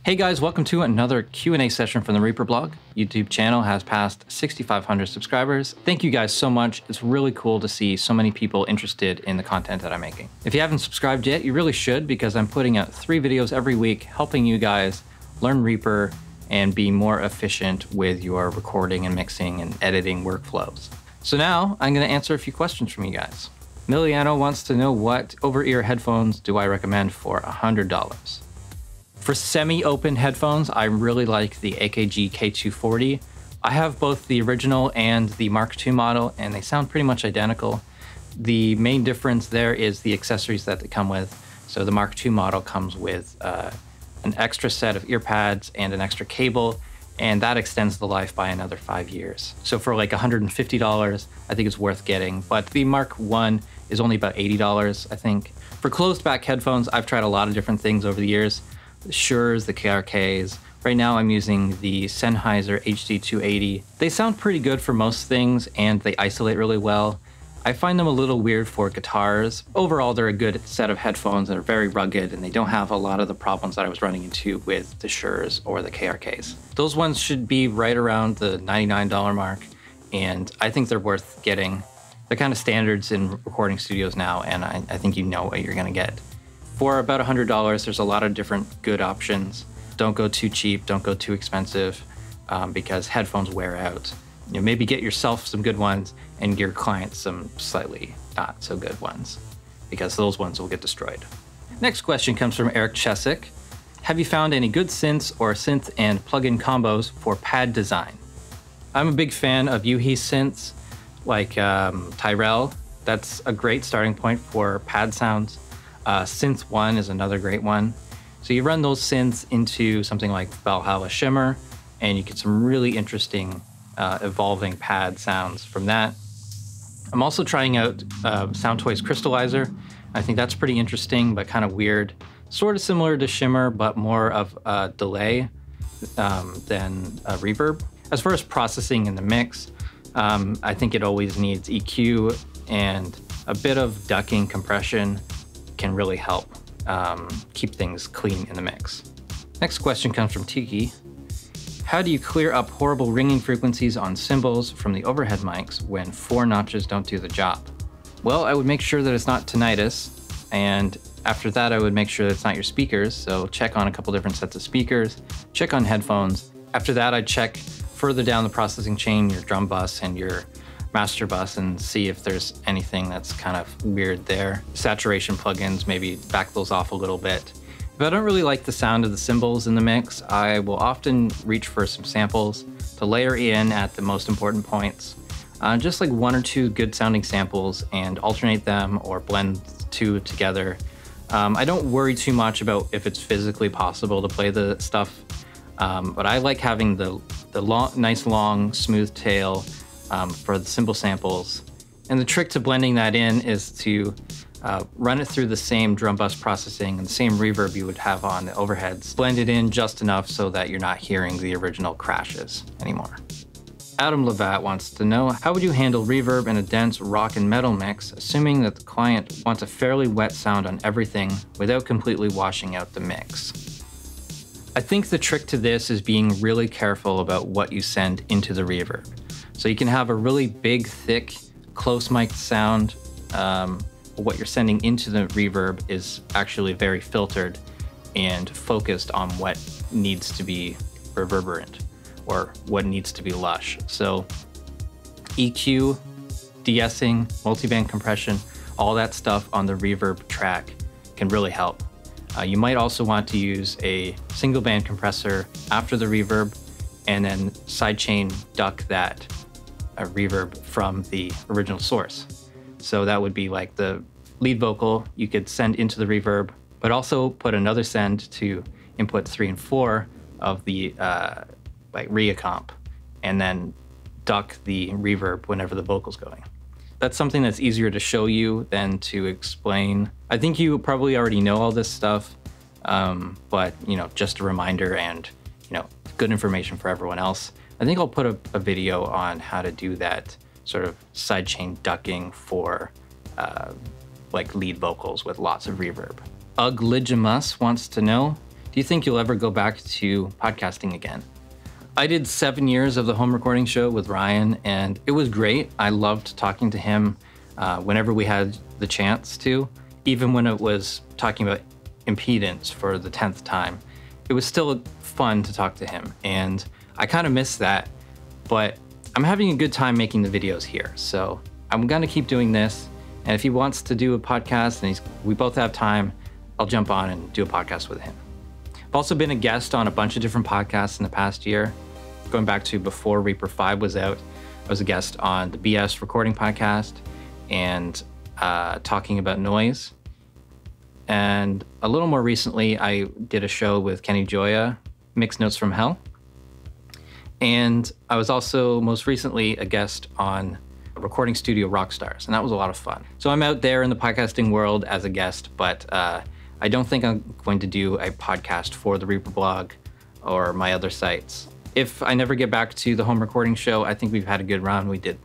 Hey guys, welcome to another Q&A session from the Reaper blog. YouTube channel has passed 6,500 subscribers. Thank you guys so much. It's really cool to see so many people interested in the content that I'm making. If you haven't subscribed yet, you really should, because I'm putting out 3 videos every week helping you guys learn Reaper and be more efficient with your recording and mixing and editing workflows. So now I'm going to answer a few questions from you guys. Miliano wants to know, what over-ear headphones do I recommend for $100? For semi-open headphones, I really like the AKG K240. I have both the original and the Mark II model, and they sound pretty much identical. The main difference there is the accessories that they come with. So the Mark II model comes with an extra set of ear pads and an extra cable, and that extends the life by another 5 years. So for like $150, I think it's worth getting. But the Mark I is only about $80, I think. For closed back headphones, I've tried a lot of different things over the years. The Shure's, the KRKs. Right now I'm using the Sennheiser HD280. They sound pretty good for most things, and they isolate really well. I find them a little weird for guitars. Overall, they're a good set of headphones that are very rugged, and they don't have a lot of the problems that I was running into with the Shure's or the KRKs. Those ones should be right around the $99 mark, and I think they're worth getting. They're kind of standards in recording studios now, and I think you know what you're gonna get. For about $100, there's a lot of different good options. Don't go too cheap, don't go too expensive, because headphones wear out. You know, maybe get yourself some good ones and your clients some slightly not so good ones, because those ones will get destroyed. Next question comes from Eric Chesick. Have you found any good synths or synth and plugin combos for pad design? I'm a big fan of Yuhi synths, like Tyrell. That's a great starting point for pad sounds. Synth 1 is another great one. So you run those synths into something like Valhalla Shimmer, and you get some really interesting evolving pad sounds from that. I'm also trying out Soundtoys Crystallizer. I think that's pretty interesting, but kind of weird. Sort of similar to Shimmer, but more of a delay than a reverb. As far as processing in the mix, I think it always needs EQ, and a bit of ducking compression can really help keep things clean in the mix. Next question comes from Tiki. How do you clear up horrible ringing frequencies on cymbals from the overhead mics when 4 notches don't do the job? Well, I would make sure that it's not tinnitus, and after that I would make sure that it's not your speakers, so check on a couple different sets of speakers, check on headphones. After that, I'd check further down the processing chain, your drum bus and your master bus, and see if there's anything that's kind of weird there. Saturation plugins, maybe back those off a little bit. If I don't really like the sound of the cymbals in the mix, I will often reach for some samples to layer in at the most important points. Just like 1 or 2 good sounding samples, and alternate them or blend 2 together. I don't worry too much about if it's physically possible to play the stuff, but I like having the nice long smooth tail for the cymbal samples. And the trick to blending that in is to run it through the same drum bus processing and the same reverb you would have on the overheads. Blend it in just enough so that you're not hearing the original crashes anymore. Adam Levat wants to know, how would you handle reverb in a dense rock and metal mix, assuming that the client wants a fairly wet sound on everything without completely washing out the mix? I think the trick to this is being really careful about what you send into the reverb. So you can have a really big, thick, close mic sound. What you're sending into the reverb is actually very filtered and focused on what needs to be reverberant or what needs to be lush. So EQ, de-essing, multiband compression, all that stuff on the reverb track can really help. You might also want to use a single band compressor after the reverb, and then sidechain duck that reverb from the original source. So that would be like the lead vocal you could send into the reverb, but also put another send to input 3 and 4 of the like re-comp, and then duck the reverb whenever the vocal's going. That's something that's easier to show you than to explain. I think you probably already know all this stuff, but just a reminder and good information for everyone else. I think I'll put a video on how to do that sort of sidechain ducking for like lead vocals with lots of reverb. Ugligimus wants to know, do Do you think you'll ever go back to podcasting again? I did 7 years of the home recording show with Ryan, and it was great. I loved talking to him whenever we had the chance to, even when it was talking about impedance for the 10th time. It was still fun to talk to him, and I kind of miss that, but I'm having a good time making the videos here, so I'm gonna keep doing this. And if he wants to do a podcast and we both have time, I'll jump on and do a podcast with him. I've also been a guest on a bunch of different podcasts in the past year. Going back to before Reaper 5 was out, I was a guest on the BS Recording Podcast and talking about noise. And a little more recently, I did a show with Kenny Joya, Mixed Notes from Hell. And I was also most recently a guest on Recording Studio Rockstars, and that was a lot of fun. So I'm out there in the podcasting world as a guest, but I don't think I'm going to do a podcast for the Reaper blog or my other sites. If I never get back to the home recording show, I think we've had a good run. We did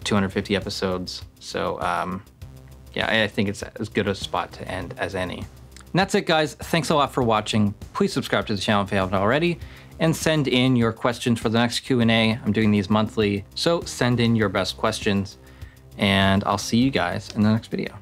250 episodes. So yeah, I think it's as good a spot to end as any. And that's it, guys. Thanks a lot for watching. Please subscribe to the channel if you haven't already, and send in your questions for the next Q&A. I'm doing these monthly, so send in your best questions, and I'll see you guys in the next video.